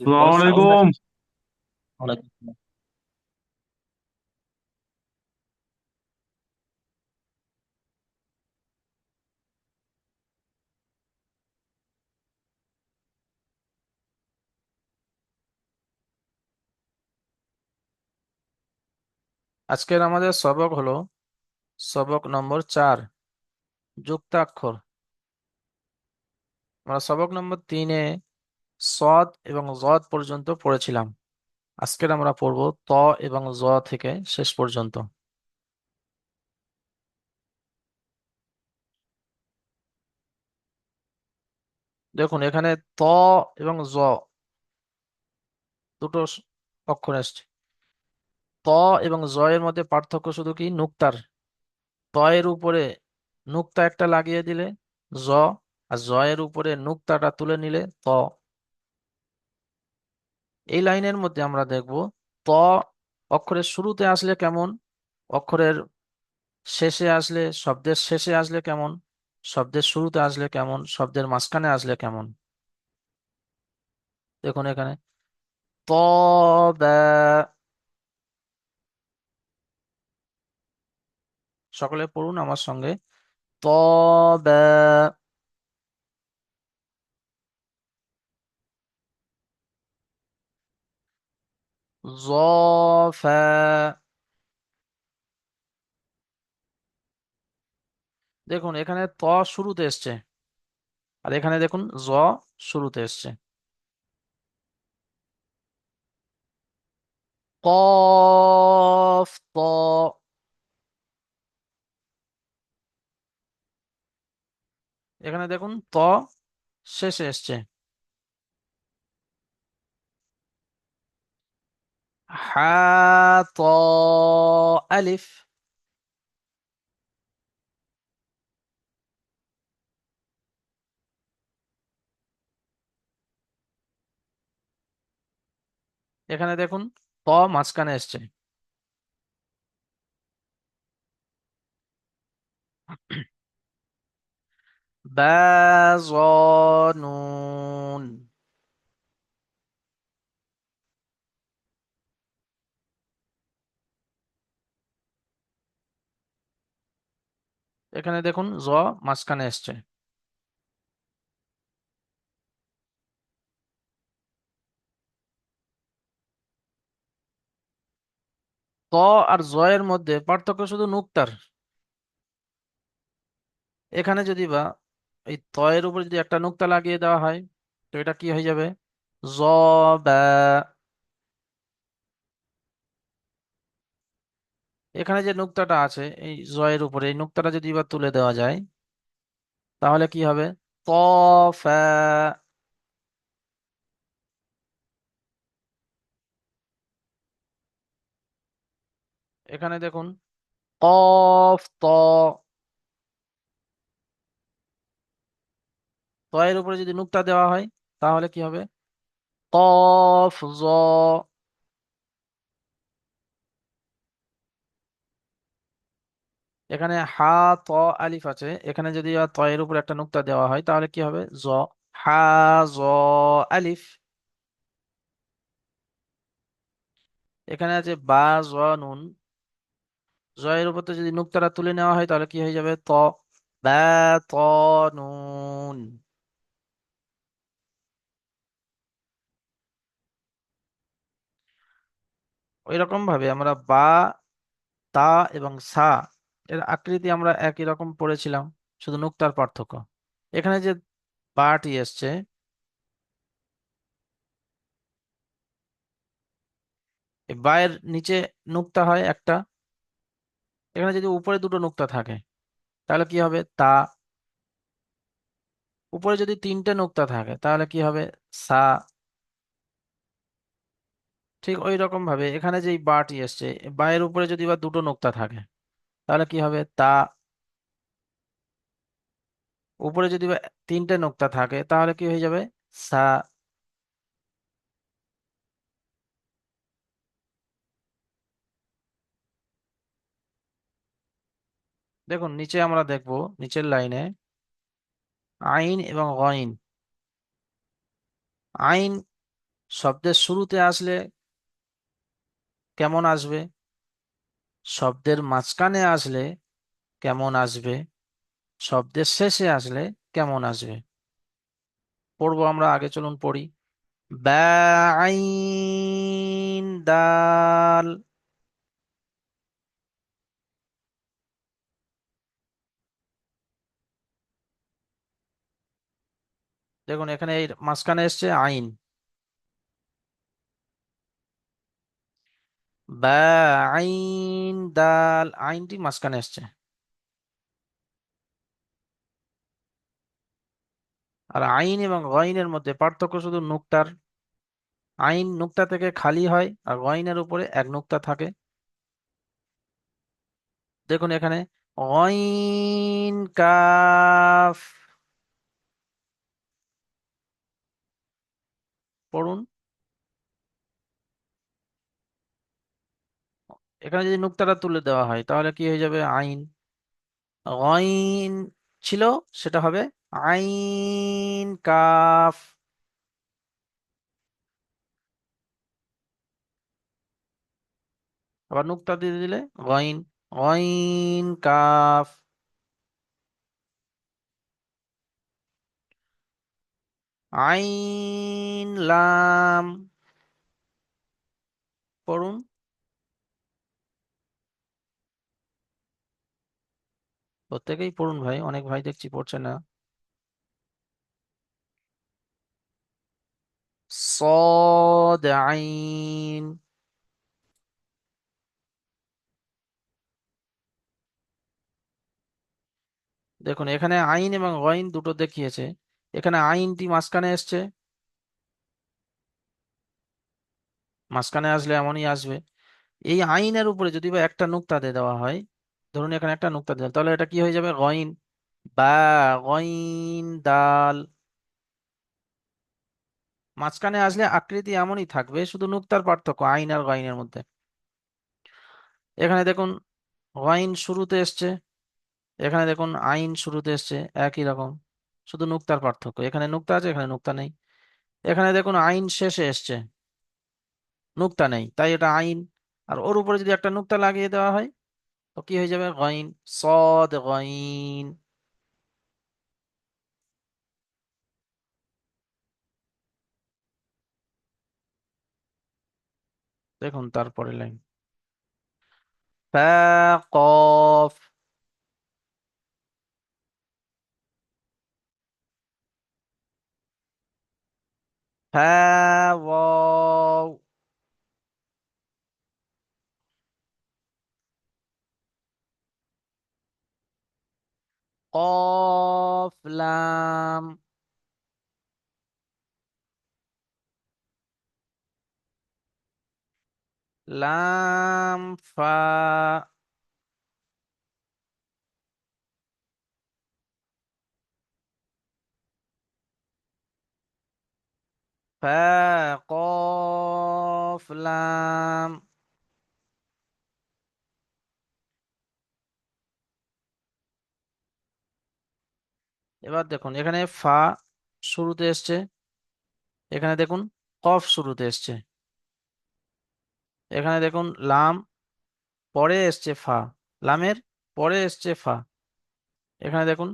আসসালামু voice sound আলাইকুম। আসছে। ওয়ালাইকুম আসসালাম। আজকের আমাদের সবক হলো সবক নম্বর 4, যুক্তাক্ষর। আমরা সবক নম্বর 3-এ সদ এবং জদ পর্যন্ত পড়েছিলাম। আজকের আমরা পড়ব ত এবং জ থেকে শেষ পর্যন্ত। দেখুন, এখানে ত এবং জ দুটো অক্ষর এসছে। ত এবং জ এর মধ্যে পার্থক্য শুধু কি নুক্তার। ত এর উপরে নুক্তা একটা লাগিয়ে দিলে জ, আর জ এর উপরে নুক্তাটা তুলে নিলে ত। এই লাইনের মধ্যে আমরা দেখব ত অক্ষরের শুরুতে আসলে কেমন, অক্ষরের শেষে আসলে, শব্দের শেষে আসলে কেমন, শব্দের শুরুতে আসলে কেমন, শব্দের মাঝখানে আসলে কেমন। দেখুন এখানে ত ব্যা, সকলে পড়ুন আমার সঙ্গে। ত ব্যা, জ ফা। দেখুন এখানে ত শুরুতে এসছে, আর এখানে দেখুন জ শুরুতে এসছে। কফ ত, এখানে দেখুন ত শেষে এসছে। হা ত আলিফ, এখানে দেখুন ত মাঝখানে এসছে। বা জ নুন, এখানে দেখুন জ মাঝখানে এসছে। ত আর জ এর মধ্যে পার্থক্য শুধু নুক্তার। এখানে যদি বা এই ত এর উপর যদি একটা নুক্তা লাগিয়ে দেওয়া হয়, তো এটা কি হয়ে যাবে? জ বা। এখানে যে নুক্তাটা আছে এই জ এর উপরে, এই নুক্তাটা যদি বা তুলে দেওয়া যায়, তাহলে কি হবে? ত ফা। এখানে দেখুন কফ ত, ত এর উপরে যদি নুক্তা দেওয়া হয় তাহলে কি হবে? কফ জ। এখানে হা ত আলিফ আছে, এখানে যদি ত এর উপর একটা নুক্তা দেওয়া হয় তাহলে কি হবে? জ। হা জ আলিফ। এখানে আছে বা জ নুন, জ এর উপর তো যদি নুক্তাটা তুলে নেওয়া হয় তাহলে কি হয়ে যাবে? ত। বা ত নুন। ওই রকম ভাবে আমরা বা, তা এবং সা এর আকৃতি আমরা একই রকম পড়েছিলাম, শুধু নুক্তার পার্থক্য। এখানে যে বাটি এসছে, এই বায়ের নিচে নুক্তা হয় একটা, এখানে যদি উপরে দুটো নুক্তা থাকে তাহলে কি হবে? তা। উপরে যদি তিনটে নুক্তা থাকে তাহলে কি হবে? সা। ঠিক ওই রকম ভাবে এখানে যে বাটি এসছে, বায়ের উপরে যদি বা দুটো নুক্তা থাকে তাহলে কি হবে? তা। উপরে যদি বা তিনটে নুক্তা থাকে তাহলে কি হয়ে যাবে? সা। দেখুন নিচে আমরা দেখব, নিচের লাইনে আইন এবং গইন। আইন শব্দের শুরুতে আসলে কেমন আসবে, শব্দের মাঝখানে আসলে কেমন আসবে, শব্দের শেষে আসলে কেমন আসবে। পড়বো আমরা, আগে চলুন পড়ি। বা, আইন, দাল। দেখুন এখানে এই মাঝখানে এসছে আইন। বা, আইন, দাল, আইনটি মাঝখানে এসছে। আর আইন এবং গইনের মধ্যে পার্থক্য শুধু নুক্তার। আইন নুক্তা থেকে খালি হয়, আর গইনের উপরে এক নুক্তা থাকে। দেখুন এখানে গইন, কাফ। পড়ুন। এখানে যদি নুক্তাটা তুলে দেওয়া হয় তাহলে কি হয়ে যাবে? আইন। গইন ছিল, সেটা হবে আইন, কাফ। আবার নুক্তা দিয়ে দিলে গইন, গইন, কাফ। আইন, লাম। পড়ুন। প্রত্যেকেই পড়ুন ভাই, অনেক ভাই দেখছি পড়ছে না। صاد، عين। দেখুন এখানে আইন এবং গইন দুটো দেখিয়েছে। এখানে আইনটি মাঝখানে এসছে, মাঝখানে আসলে এমনই আসবে। এই আইনের উপরে যদি বা একটা নুক্তা দিয়ে দেওয়া হয়, ধরুন এখানে একটা নুক্তা দিলাম, তাহলে এটা কি হয়ে যাবে? গইন। বা, গইন, দাল। মাঝখানে আসলে আকৃতি এমনই থাকবে, শুধু নুক্তার পার্থক্য আইন আর গইনের মধ্যে। এখানে দেখুন গইন শুরুতে এসছে, এখানে দেখুন আইন শুরুতে এসছে, একই রকম, শুধু নুক্তার পার্থক্য। এখানে নুক্তা আছে, এখানে নুক্তা নেই। এখানে দেখুন আইন শেষে এসছে, নুক্তা নেই, তাই এটা আইন। আর ওর উপরে যদি একটা নুক্তা লাগিয়ে দেওয়া হয় তো কি হয়ে যাবে? গইন। সদ, গইন। দেখুন তারপরে লাইন। ফা, কফ। ফা, ওয়াও। কফ, লাম। লাম, ফা। ফা, কফ, লাম। এবার দেখুন এখানে ফা শুরুতে এসছে, এখানে দেখুন কফ শুরুতে এসছে, এখানে দেখুন লাম পরে এসছে ফা, লামের পরে এসছে ফা। এখানে দেখুন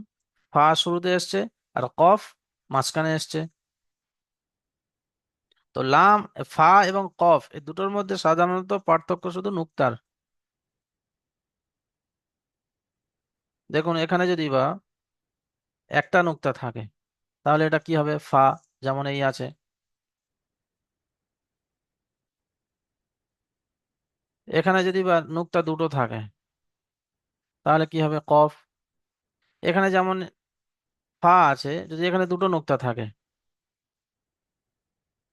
ফা শুরুতে এসছে আর কফ মাঝখানে এসছে। তো লাম, ফা এবং কফ এই দুটোর মধ্যে সাধারণত পার্থক্য শুধু নুক্তার। দেখুন এখানে যদি বা একটা নুক্তা থাকে তাহলে এটা কি হবে? ফা, যেমন এই আছে। এখানে যদি বা নুক্তা দুটো থাকে তাহলে কি হবে? কফ। এখানে যেমন ফা আছে, যদি এখানে দুটো নুক্তা থাকে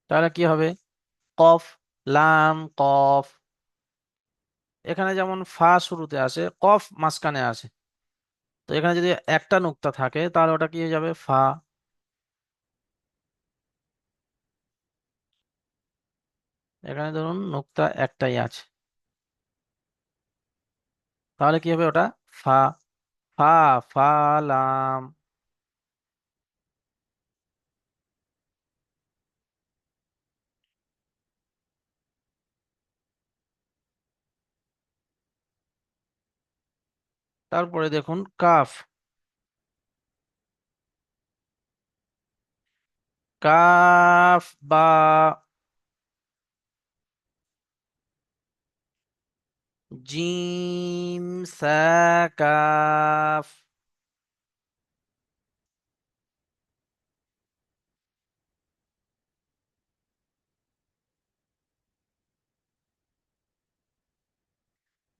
তাহলে কি হবে? কফ, লাম, কফ। এখানে যেমন ফা শুরুতে আসে, কফ মাঝখানে আসে, তো এখানে যদি একটা নুক্তা থাকে তাহলে ওটা কি হয়ে যাবে? ফা। এখানে ধরুন নুক্তা একটাই আছে, তাহলে কি হবে? ওটা ফা। ফা, ফা, লাম। তারপরে দেখুন কাফ। কাফ বা জিম সা কাফ।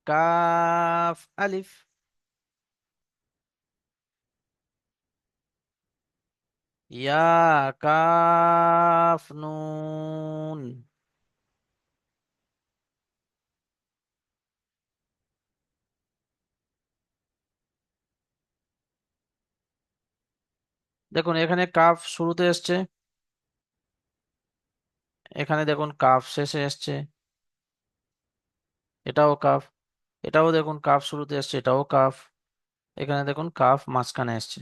কাফ আলিফ। ইয়া কাফ নুন। দেখুন এখানে কাফ শুরুতে এসছে, এখানে দেখুন কাফ শেষে এসছে, এটাও কাফ। এটাও দেখুন কাফ শুরুতে এসছে, এটাও কাফ। এখানে দেখুন কাফ মাঝখানে এসছে।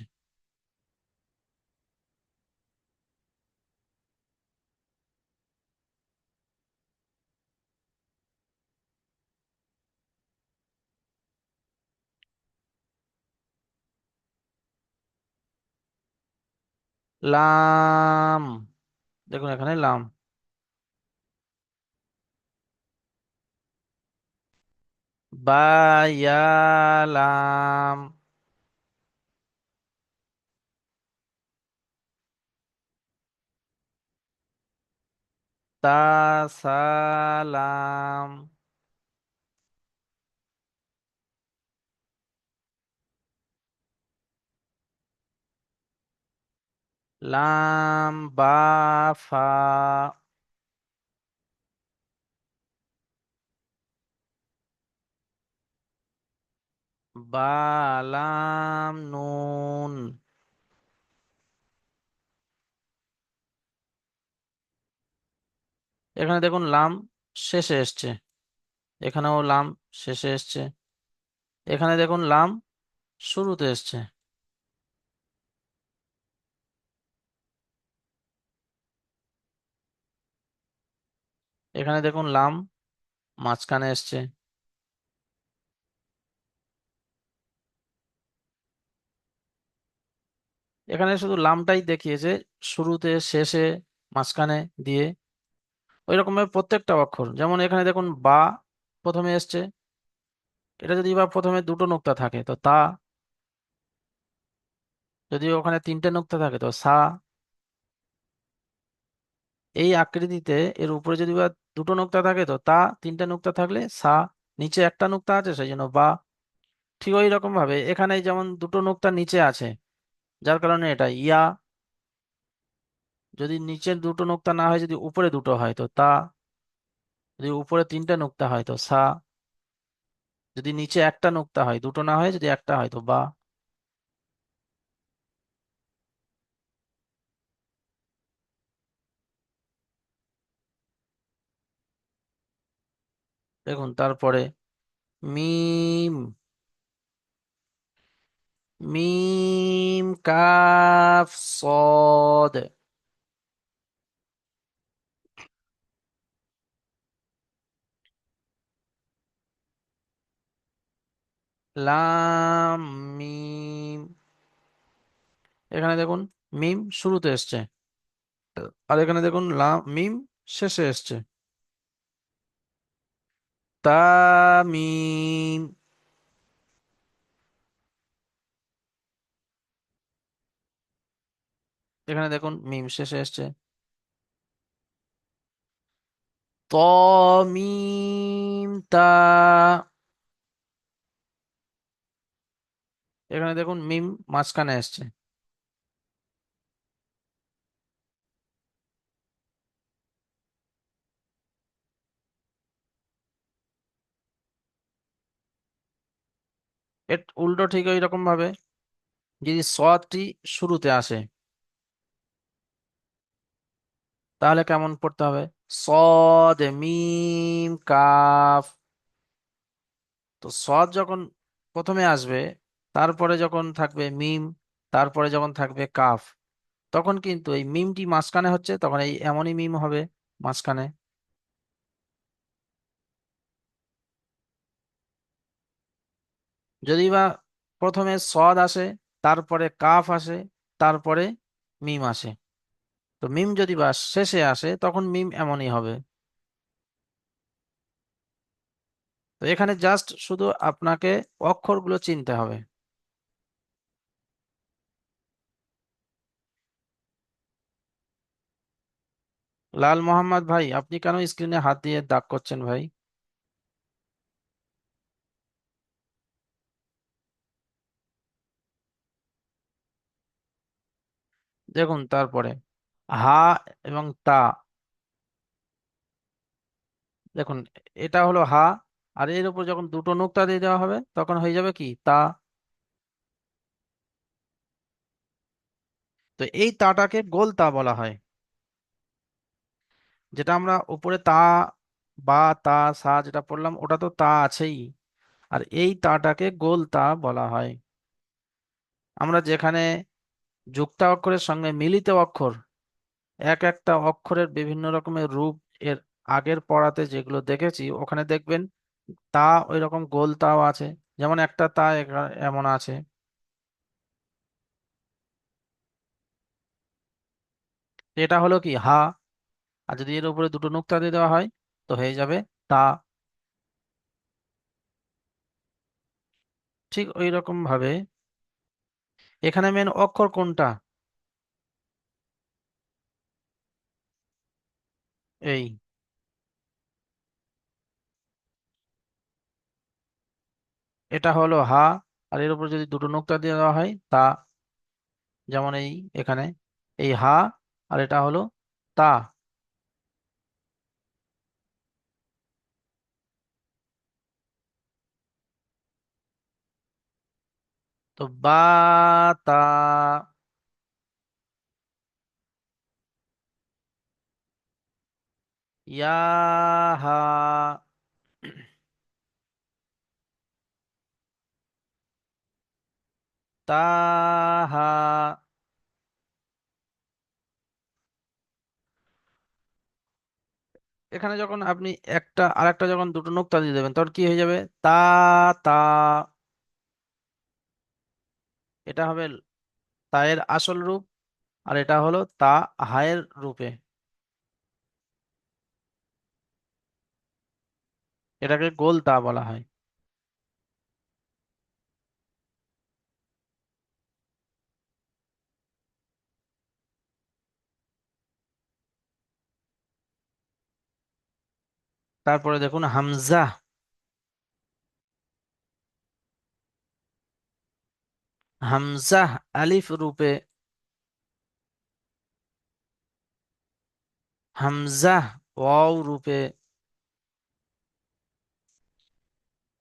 লাম। দেখুন এখানে লাম। বা ইয়া লাম। তা সালাম। লাম বা ফা। বা লাম নুন। এখানে দেখুন লাম শেষে এসছে, এখানেও লাম শেষে এসছে, এখানে দেখুন লাম শুরুতে এসছে, এখানে দেখুন লাম মাঝখানে এসছে। এখানে শুধু লামটাই দেখিয়েছে, শুরুতে শেষে মাঝখানে দিয়ে। ওই রকমের প্রত্যেকটা অক্ষর, যেমন এখানে দেখুন বা প্রথমে এসছে, এটা যদি বা প্রথমে দুটো নোক্তা থাকে তো তা, যদি ওখানে তিনটে নোক্তা থাকে তো সা। এই আকৃতিতে এর উপরে যদি বা দুটো নোক্তা থাকে তো তা, তিনটে নোক্তা থাকলে সা, নিচে একটা নোক্তা আছে সেই জন্য বা। ঠিক ওই রকম ভাবে এখানে যেমন দুটো নোক্তা নিচে আছে, যার কারণে এটা ইয়া। যদি নিচের দুটো নোক্তা না হয়, যদি উপরে দুটো হয় তো তা, যদি উপরে তিনটে নোক্তা হয় তো সা, যদি নিচে একটা নোক্তা হয়, দুটো না হয় যদি একটা হয় তো বা। দেখুন তারপরে মিম। মিম কাফ সদ। লাম মিম। এখানে দেখুন মিম শুরুতে এসছে, আর এখানে দেখুন লাম মিম শেষে এসছে। তামিম। এখানে দেখুন মিম শেষে এসছে। তমিম তা। এখানে দেখুন মিম মাঝখানে এসছে। এর উল্টো ঠিক ওই রকম ভাবে যদি সদটি শুরুতে আসে, তাহলে কেমন পড়তে হবে? সদ মিম কাফ। তো সদ যখন প্রথমে আসবে, তারপরে যখন থাকবে মিম, তারপরে যখন থাকবে কাফ, তখন কিন্তু এই মিমটি মাঝখানে হচ্ছে, তখন এই এমনই মিম হবে মাঝখানে। যদি বা প্রথমে সদ আসে, তারপরে কাফ আসে, তারপরে মিম আসে। তো মিম যদি বা শেষে আসে তখন মিম এমনই হবে। তো এখানে জাস্ট শুধু আপনাকে অক্ষরগুলো চিনতে হবে। লাল মোহাম্মদ ভাই, আপনি কেন স্ক্রিনে হাত দিয়ে দাগ করছেন ভাই? দেখুন তারপরে হা এবং তা। দেখুন, এটা হলো হা, আর এর উপর যখন দুটো নোক্তা দিয়ে দেওয়া হবে তখন হয়ে যাবে কি তা। তো এই তাটাকে গোল তা বলা হয়। যেটা আমরা উপরে তা বা তা সা যেটা পড়লাম ওটা তো তা আছেই, আর এই তাটাকে গোল তা বলা হয়। আমরা যেখানে যুক্তা অক্ষরের সঙ্গে মিলিত অক্ষর, এক একটা অক্ষরের বিভিন্ন রকমের রূপ এর আগের পড়াতে যেগুলো দেখেছি ওখানে দেখবেন তা ওই রকম গোল তাও আছে। যেমন একটা তা এমন আছে। এটা হলো কি হা, আর যদি এর উপরে দুটো নুক্তা দিয়ে দেওয়া হয় তো হয়ে যাবে তা। ঠিক ওই রকম ভাবে এখানে মেন অক্ষর কোনটা? এই, এটা হলো হা, আর এর উপর যদি দুটো নুক্তা দিয়ে দেওয়া হয় তা। যেমন এই এখানে এই হা, আর এটা হলো তা। তো বা তা, ইয়া হা, তা হা। এখানে যখন আপনি একটা আর একটা যখন দুটো নোক্তা দিয়ে দেবেন তখন কি হয়ে যাবে তা তা। এটা হবে তায়ের আসল রূপ, আর এটা হলো তা হায়ের রূপে। এটাকে গোল তা বলা হয়। তারপরে দেখুন হামজা। হামজা আলিফ রূপে, হামজা ওয়াও রূপে,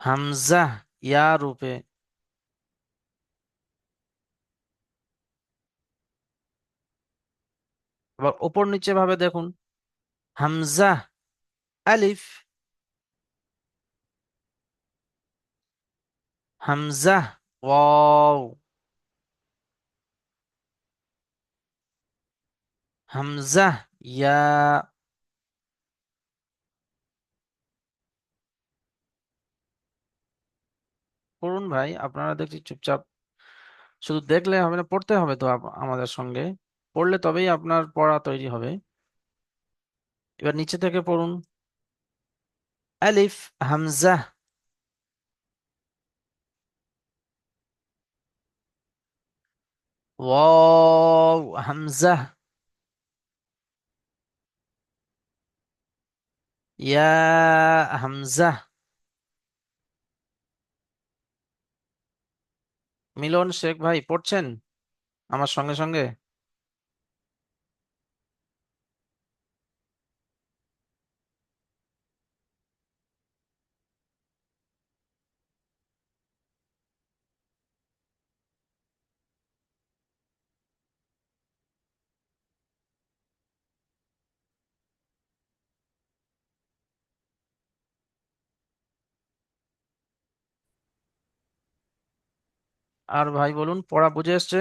হামজা ইয়া রূপে। আবার ওপর নিচে ভাবে দেখুন, হামজা আলিফ, হামজা ওয়াও, হামজা ইয়া। করুন ভাই, আপনারা দেখছি চুপচাপ শুধু দেখলে হবে না, পড়তে হবে তো আমাদের সঙ্গে। পড়লে তবেই আপনার পড়া তৈরি হবে। এবার নিচে থেকে পড়ুন। আলিফ, হামজা, ওয়াও, হামজা, ইয়া, হামজা। মিলন শেখ ভাই পড়ছেন আমার সঙ্গে সঙ্গে? আর ভাই বলুন, পড়া বুঝে এসছে?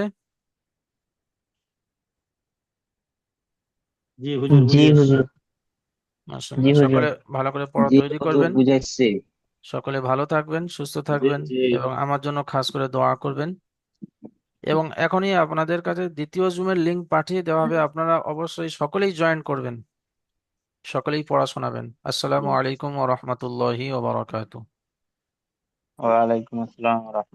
জি হুজুর, জি বুঝে এসছে। হুজুর। জি মাশাআল্লাহ, হুজুর। সকলে ভালো করে পড়া জি তৈরি হুজুর, করবেন। বুঝাইছি। সকলে ভালো থাকবেন, সুস্থ জি থাকবেন, জি। এবং আমার জন্য খাস করে দোয়া করবেন। এবং এখনই আপনাদের কাছে দ্বিতীয় জুমের লিংক পাঠিয়ে দেওয়া হবে, আপনারা অবশ্যই সকলেই জয়েন করবেন, সকলেই পড়া শোনাবেন। আসসালামু আলাইকুম ওয়া রাহমাতুল্লাহি ওয়া বারাকাতুহু। ওয়ালাইকুম আসসালাম।